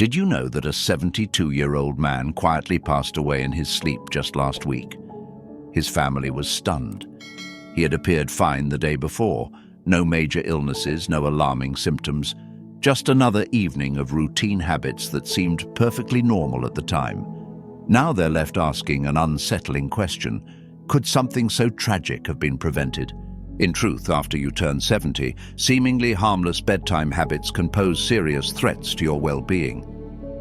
Did you know that a 72-year-old man quietly passed away in his sleep just last week? His family was stunned. He had appeared fine the day before. No major illnesses, no alarming symptoms. Just another evening of routine habits that seemed perfectly normal at the time. Now they're left asking an unsettling question. Could something so tragic have been prevented? In truth, after you turn 70, seemingly harmless bedtime habits can pose serious threats to your well-being.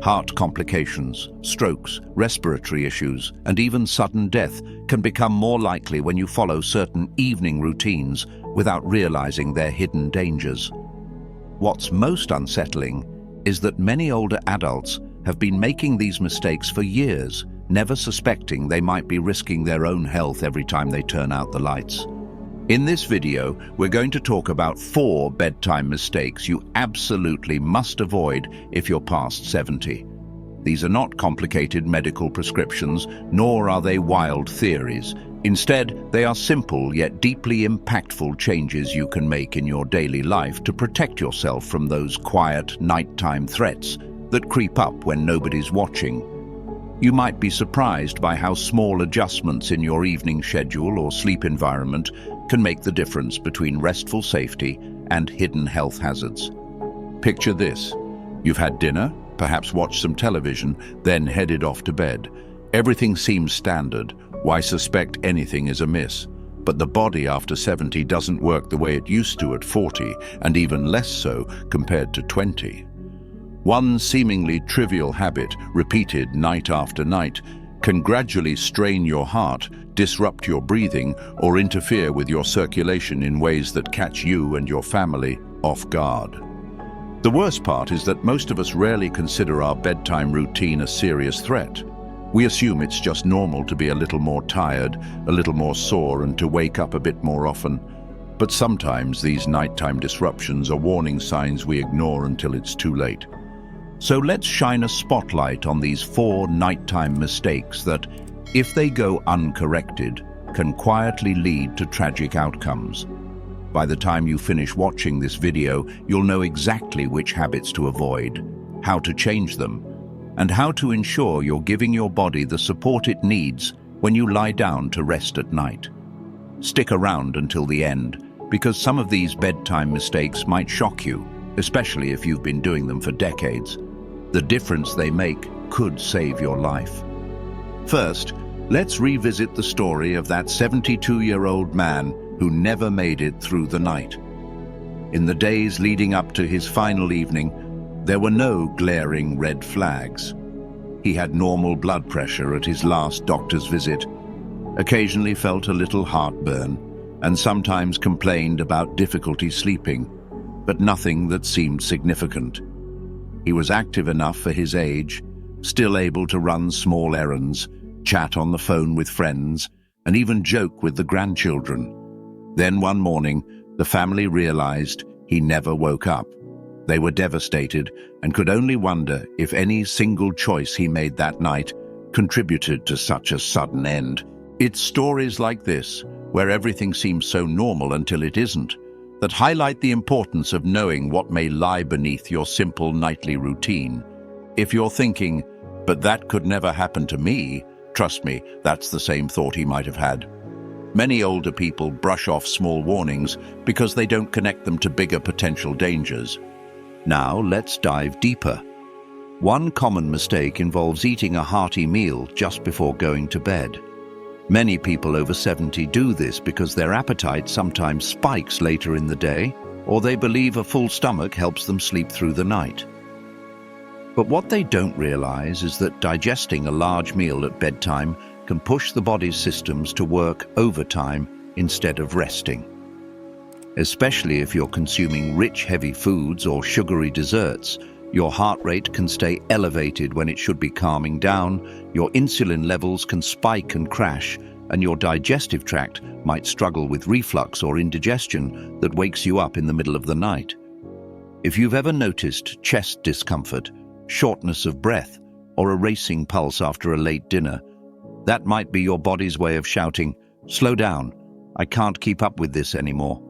Heart complications, strokes, respiratory issues, and even sudden death can become more likely when you follow certain evening routines without realizing their hidden dangers. What's most unsettling is that many older adults have been making these mistakes for years, never suspecting they might be risking their own health every time they turn out the lights. In this video, we're going to talk about 4 bedtime mistakes you absolutely must avoid if you're past 70. These are not complicated medical prescriptions, nor are they wild theories. Instead, they are simple yet deeply impactful changes you can make in your daily life to protect yourself from those quiet, nighttime threats that creep up when nobody's watching. You might be surprised by how small adjustments in your evening schedule or sleep environment can make the difference between restful safety and hidden health hazards. Picture this. You've had dinner, perhaps watched some television, then headed off to bed. Everything seems standard. Why suspect anything is amiss? But the body after 70 doesn't work the way it used to at 40, and even less so compared to 20. One seemingly trivial habit, repeated night after night, can gradually strain your heart, disrupt your breathing, or interfere with your circulation in ways that catch you and your family off guard. The worst part is that most of us rarely consider our bedtime routine a serious threat. We assume it's just normal to be a little more tired, a little more sore, and to wake up a bit more often. But sometimes these nighttime disruptions are warning signs we ignore until it's too late. So let's shine a spotlight on these 4 nighttime mistakes that, if they go uncorrected, can quietly lead to tragic outcomes. By the time you finish watching this video, you'll know exactly which habits to avoid, how to change them, and how to ensure you're giving your body the support it needs when you lie down to rest at night. Stick around until the end, because some of these bedtime mistakes might shock you, especially if you've been doing them for decades. The difference they make could save your life. First, let's revisit the story of that 72-year-old man who never made it through the night. In the days leading up to his final evening, there were no glaring red flags. He had normal blood pressure at his last doctor's visit, occasionally felt a little heartburn, and sometimes complained about difficulty sleeping, but nothing that seemed significant. He was active enough for his age, still able to run small errands, chat on the phone with friends, and even joke with the grandchildren. Then one morning, the family realized he never woke up. They were devastated and could only wonder if any single choice he made that night contributed to such a sudden end. It's stories like this, where everything seems so normal until it isn't, that highlight the importance of knowing what may lie beneath your simple nightly routine. If you're thinking, but that could never happen to me, trust me, that's the same thought he might have had. Many older people brush off small warnings because they don't connect them to bigger potential dangers. Now let's dive deeper. One common mistake involves eating a hearty meal just before going to bed. Many people over 70 do this because their appetite sometimes spikes later in the day, or they believe a full stomach helps them sleep through the night. But what they don't realize is that digesting a large meal at bedtime can push the body's systems to work overtime instead of resting. Especially if you're consuming rich, heavy foods or sugary desserts, your heart rate can stay elevated when it should be calming down, your insulin levels can spike and crash, and your digestive tract might struggle with reflux or indigestion that wakes you up in the middle of the night. If you've ever noticed chest discomfort, shortness of breath, or a racing pulse after a late dinner, that might be your body's way of shouting, "Slow down, I can't keep up with this anymore."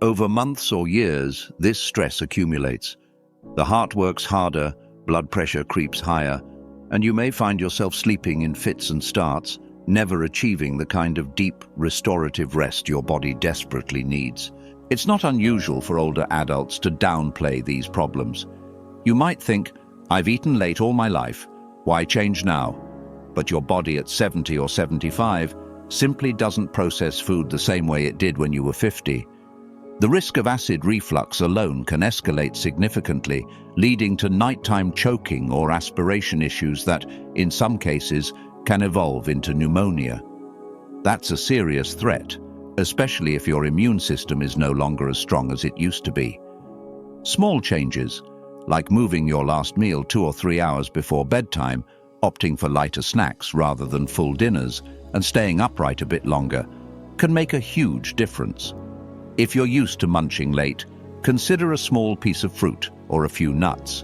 Over months or years, this stress accumulates. The heart works harder, blood pressure creeps higher, and you may find yourself sleeping in fits and starts, never achieving the kind of deep, restorative rest your body desperately needs. It's not unusual for older adults to downplay these problems. You might think, I've eaten late all my life, why change now? But your body at 70 or 75 simply doesn't process food the same way it did when you were 50. The risk of acid reflux alone can escalate significantly, leading to nighttime choking or aspiration issues that, in some cases, can evolve into pneumonia. That's a serious threat, especially if your immune system is no longer as strong as it used to be. Small changes, like moving your last meal 2 or 3 hours before bedtime, opting for lighter snacks rather than full dinners, and staying upright a bit longer, can make a huge difference. If you're used to munching late, consider a small piece of fruit or a few nuts.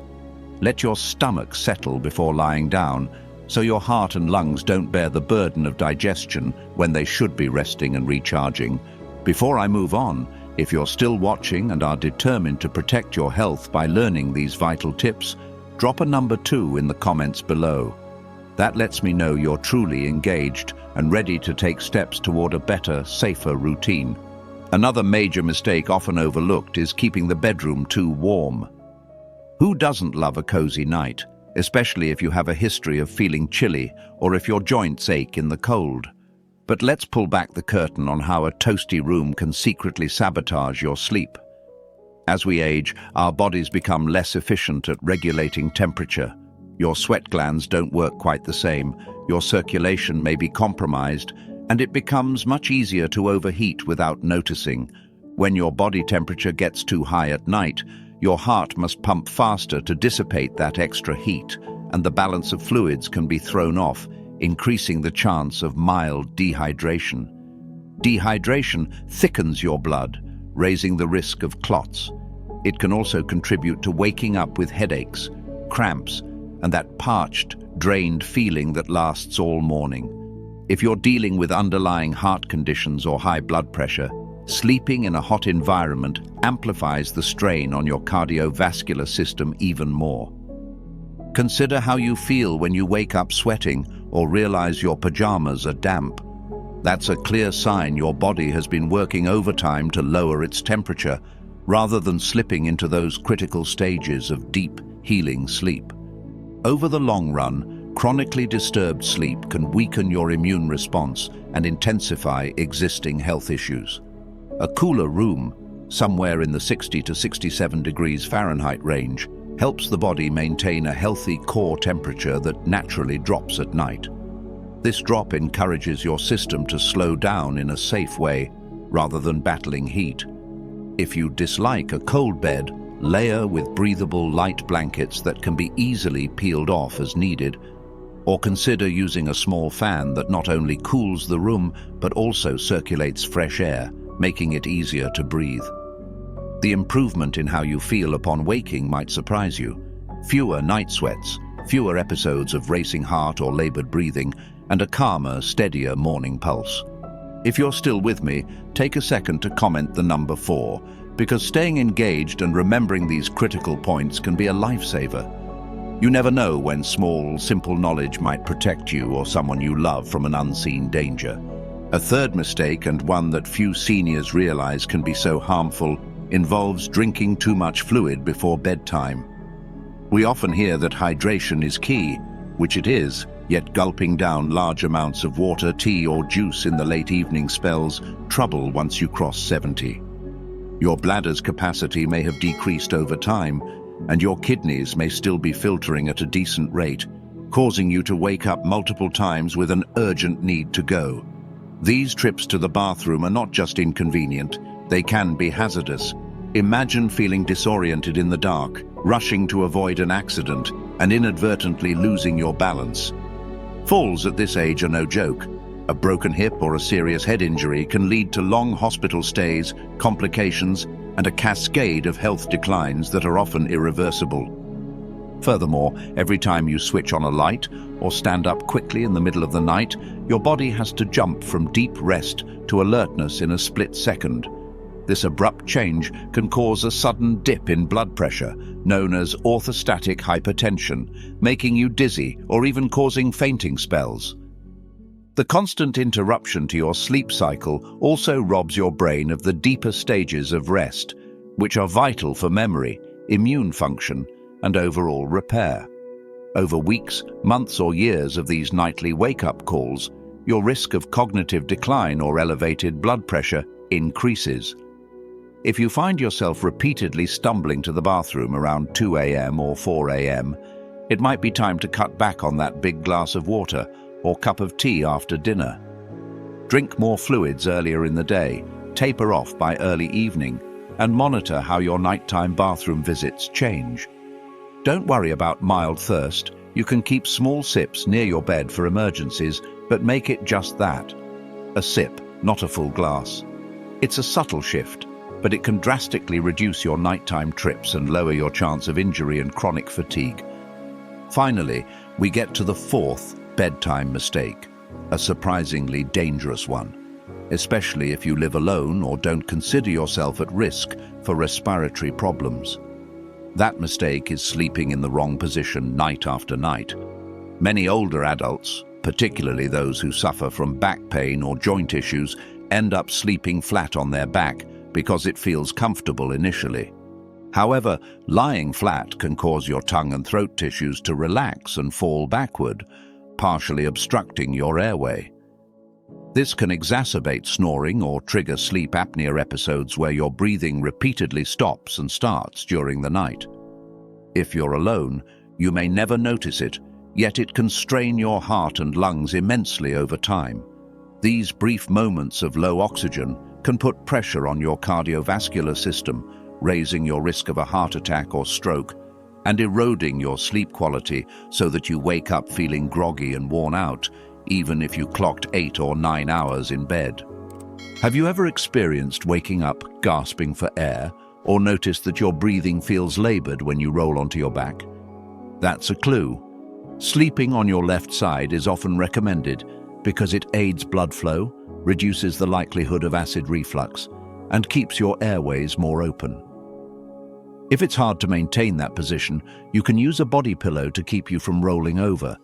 Let your stomach settle before lying down, so your heart and lungs don't bear the burden of digestion when they should be resting and recharging. Before I move on, if you're still watching and are determined to protect your health by learning these vital tips, drop a number 2 in the comments below. That lets me know you're truly engaged and ready to take steps toward a better, safer routine. Another major mistake often overlooked is keeping the bedroom too warm. Who doesn't love a cozy night, especially if you have a history of feeling chilly or if your joints ache in the cold? But let's pull back the curtain on how a toasty room can secretly sabotage your sleep. As we age, our bodies become less efficient at regulating temperature. Your sweat glands don't work quite the same, your circulation may be compromised, and it becomes much easier to overheat without noticing. When your body temperature gets too high at night, your heart must pump faster to dissipate that extra heat, and the balance of fluids can be thrown off, increasing the chance of mild dehydration. Dehydration thickens your blood, raising the risk of clots. It can also contribute to waking up with headaches, cramps, and that parched, drained feeling that lasts all morning. If you're dealing with underlying heart conditions or high blood pressure, sleeping in a hot environment amplifies the strain on your cardiovascular system even more. Consider how you feel when you wake up sweating or realize your pajamas are damp. That's a clear sign your body has been working overtime to lower its temperature, rather than slipping into those critical stages of deep, healing sleep. Over the long run, chronically disturbed sleep can weaken your immune response and intensify existing health issues. A cooler room, somewhere in the 60 to 67 degrees Fahrenheit range, helps the body maintain a healthy core temperature that naturally drops at night. This drop encourages your system to slow down in a safe way, rather than battling heat. If you dislike a cold bed, layer with breathable light blankets that can be easily peeled off as needed, or consider using a small fan that not only cools the room but also circulates fresh air, making it easier to breathe. The improvement in how you feel upon waking might surprise you. Fewer night sweats, fewer episodes of racing heart or labored breathing, and a calmer, steadier morning pulse. If you're still with me, take a second to comment the number 4, because staying engaged and remembering these critical points can be a lifesaver. You never know when small, simple knowledge might protect you or someone you love from an unseen danger. A third mistake, and one that few seniors realize can be so harmful, involves drinking too much fluid before bedtime. We often hear that hydration is key, which it is, yet gulping down large amounts of water, tea, or juice in the late evening spells trouble once you cross 70. Your bladder's capacity may have decreased over time, and your kidneys may still be filtering at a decent rate, causing you to wake up multiple times with an urgent need to go. These trips to the bathroom are not just inconvenient, they can be hazardous. Imagine feeling disoriented in the dark, rushing to avoid an accident, and inadvertently losing your balance. Falls at this age are no joke. A broken hip or a serious head injury can lead to long hospital stays, complications, and a cascade of health declines that are often irreversible. Furthermore, every time you switch on a light or stand up quickly in the middle of the night, your body has to jump from deep rest to alertness in a split second. This abrupt change can cause a sudden dip in blood pressure, known as orthostatic hypertension, making you dizzy or even causing fainting spells. The constant interruption to your sleep cycle also robs your brain of the deeper stages of rest, which are vital for memory, immune function, and overall repair. Over weeks, months, or years of these nightly wake-up calls, your risk of cognitive decline or elevated blood pressure increases. If you find yourself repeatedly stumbling to the bathroom around 2 a.m. or 4 a.m., it might be time to cut back on that big glass of water or cup of tea after dinner. Drink more fluids earlier in the day, taper off by early evening, and monitor how your nighttime bathroom visits change. Don't worry about mild thirst. You can keep small sips near your bed for emergencies, but make it just that. A sip, not a full glass. It's a subtle shift, but it can drastically reduce your nighttime trips and lower your chance of injury and chronic fatigue. Finally, we get to the fourth bedtime mistake, a surprisingly dangerous one, especially if you live alone or don't consider yourself at risk for respiratory problems. That mistake is sleeping in the wrong position night after night. Many older adults, particularly those who suffer from back pain or joint issues, end up sleeping flat on their back because it feels comfortable initially. However, lying flat can cause your tongue and throat tissues to relax and fall backward, partially obstructing your airway. This can exacerbate snoring or trigger sleep apnea episodes where your breathing repeatedly stops and starts during the night. If you're alone, you may never notice it, yet it can strain your heart and lungs immensely over time. These brief moments of low oxygen can put pressure on your cardiovascular system, raising your risk of a heart attack or stroke, and eroding your sleep quality so that you wake up feeling groggy and worn out, even if you clocked 8 or 9 hours in bed. Have you ever experienced waking up gasping for air, or noticed that your breathing feels labored when you roll onto your back? That's a clue. Sleeping on your left side is often recommended because it aids blood flow, reduces the likelihood of acid reflux, and keeps your airways more open. If it's hard to maintain that position, you can use a body pillow to keep you from rolling over,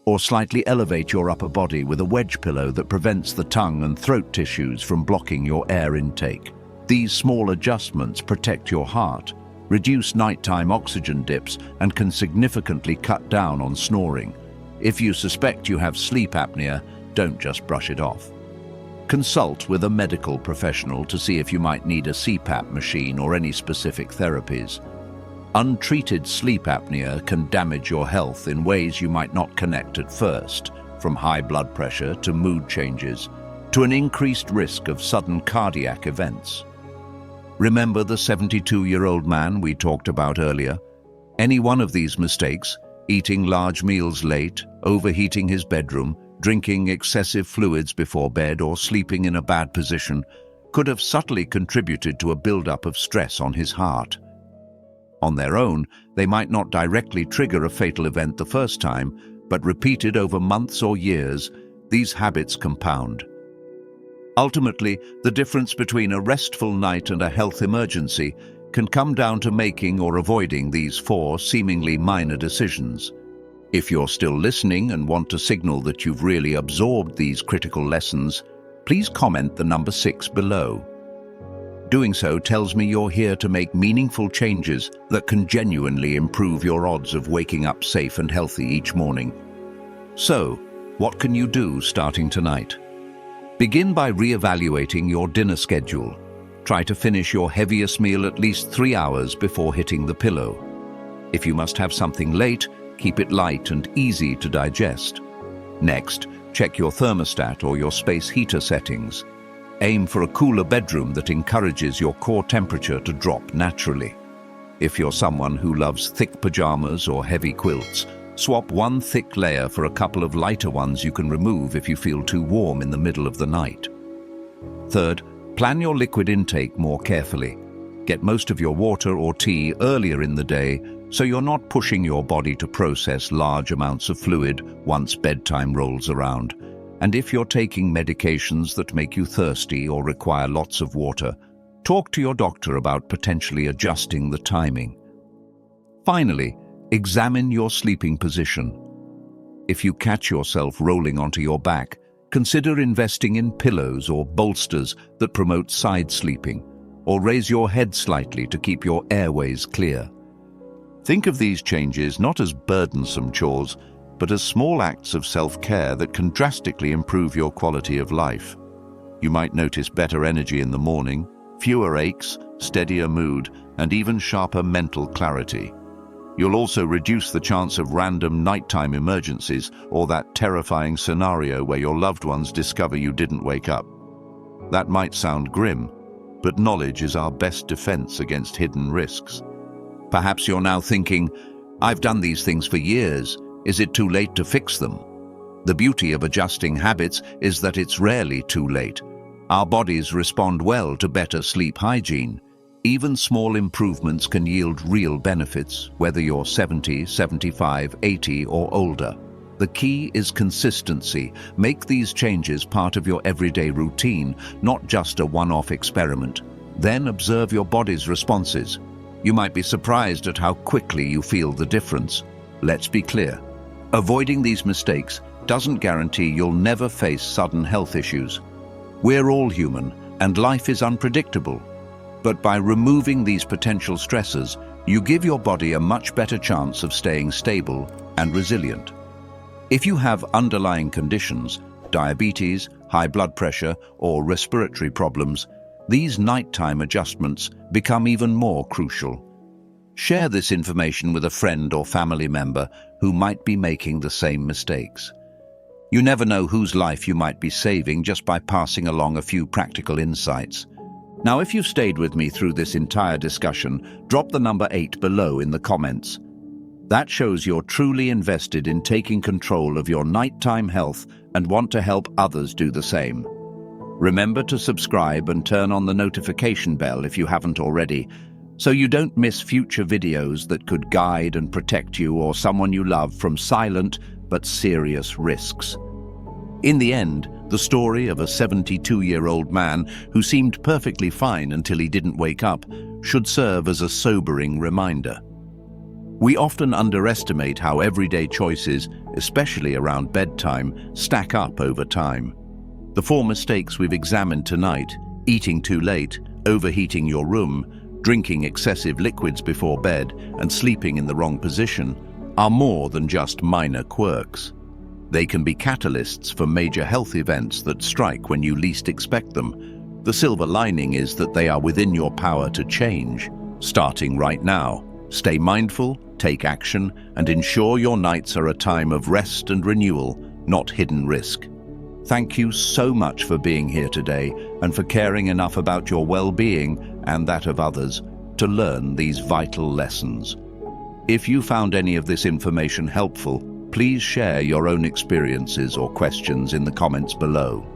or slightly elevate your upper body with a wedge pillow that prevents the tongue and throat tissues from blocking your air intake. These small adjustments protect your heart, reduce nighttime oxygen dips, and can significantly cut down on snoring. If you suspect you have sleep apnea, don't just brush it off. Consult with a medical professional to see if you might need a CPAP machine or any specific therapies. Untreated sleep apnea can damage your health in ways you might not connect at first, from high blood pressure to mood changes, to an increased risk of sudden cardiac events. Remember the 72-year-old man we talked about earlier? Any one of these mistakes, eating large meals late, overheating his bedroom, drinking excessive fluids before bed, or sleeping in a bad position, could have subtly contributed to a buildup of stress on his heart. On their own, they might not directly trigger a fatal event the first time, but repeated over months or years, these habits compound. Ultimately, the difference between a restful night and a health emergency can come down to making or avoiding these 4 seemingly minor decisions. If you're still listening and want to signal that you've really absorbed these critical lessons, please comment the number 6 below. Doing so tells me you're here to make meaningful changes that can genuinely improve your odds of waking up safe and healthy each morning. So, what can you do starting tonight? Begin by re-evaluating your dinner schedule. Try to finish your heaviest meal at least 3 hours before hitting the pillow. If you must have something late, keep it light and easy to digest. Next, check your thermostat or your space heater settings. Aim for a cooler bedroom that encourages your core temperature to drop naturally. If you're someone who loves thick pajamas or heavy quilts, swap one thick layer for a couple of lighter ones you can remove if you feel too warm in the middle of the night. Third, plan your liquid intake more carefully. Get most of your water or tea earlier in the day so you're not pushing your body to process large amounts of fluid once bedtime rolls around. And if you're taking medications that make you thirsty or require lots of water, Talk to your doctor about potentially adjusting the timing. Finally, examine your sleeping position. If you catch yourself rolling onto your back, consider investing in pillows or bolsters that promote side sleeping, or raise your head slightly to keep your airways clear. Think of these changes not as burdensome chores, but as small acts of self-care that can drastically improve your quality of life. You might notice better energy in the morning, fewer aches, steadier mood, and even sharper mental clarity. You'll also reduce the chance of random nighttime emergencies or that terrifying scenario where your loved ones discover you didn't wake up. That might sound grim, but knowledge is our best defense against hidden risks. Perhaps you're now thinking, I've done these things for years. Is it too late to fix them? The beauty of adjusting habits is that it's rarely too late. Our bodies respond well to better sleep hygiene. Even small improvements can yield real benefits, whether you're 70, 75, 80, or older. The key is consistency. Make these changes part of your everyday routine, not just a one-off experiment. Then observe your body's responses. You might be surprised at how quickly you feel the difference. Let's be clear. Avoiding these mistakes doesn't guarantee you'll never face sudden health issues. We're all human, and life is unpredictable. But by removing these potential stressors, you give your body a much better chance of staying stable and resilient. If you have underlying conditions, diabetes, high blood pressure, or respiratory problems, these nighttime adjustments become even more crucial. Share this information with a friend or family member who might be making the same mistakes. You never know whose life you might be saving just by passing along a few practical insights. Now, if you've stayed with me through this entire discussion, drop the number 8 below in the comments. That shows you're truly invested in taking control of your nighttime health and want to help others do the same. Remember to subscribe and turn on the notification bell if you haven't already, so you don't miss future videos that could guide and protect you or someone you love from silent but serious risks. In the end, the story of a 72-year-old man who seemed perfectly fine until he didn't wake up should serve as a sobering reminder. We often underestimate how everyday choices, especially around bedtime, stack up over time. The 4 mistakes we've examined tonight, eating too late, overheating your room, drinking excessive liquids before bed, and sleeping in the wrong position, are more than just minor quirks. They can be catalysts for major health events that strike when you least expect them. The silver lining is that they are within your power to change, starting right now. Stay mindful, take action, and ensure your nights are a time of rest and renewal, not hidden risk. Thank you so much for being here today and for caring enough about your well-being and that of others to learn these vital lessons. If you found any of this information helpful, please share your own experiences or questions in the comments below.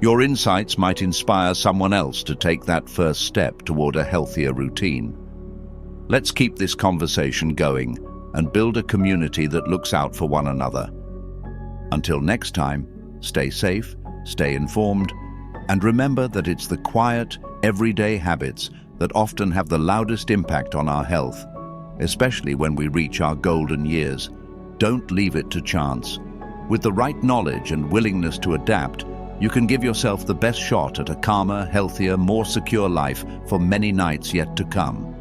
Your insights might inspire someone else to take that first step toward a healthier routine. Let's keep this conversation going and build a community that looks out for one another. Until next time, stay safe, stay informed, and remember that it's the quiet, everyday habits that often have the loudest impact on our health, especially when we reach our golden years. Don't leave it to chance. With the right knowledge and willingness to adapt, you can give yourself the best shot at a calmer, healthier, more secure life for many nights yet to come.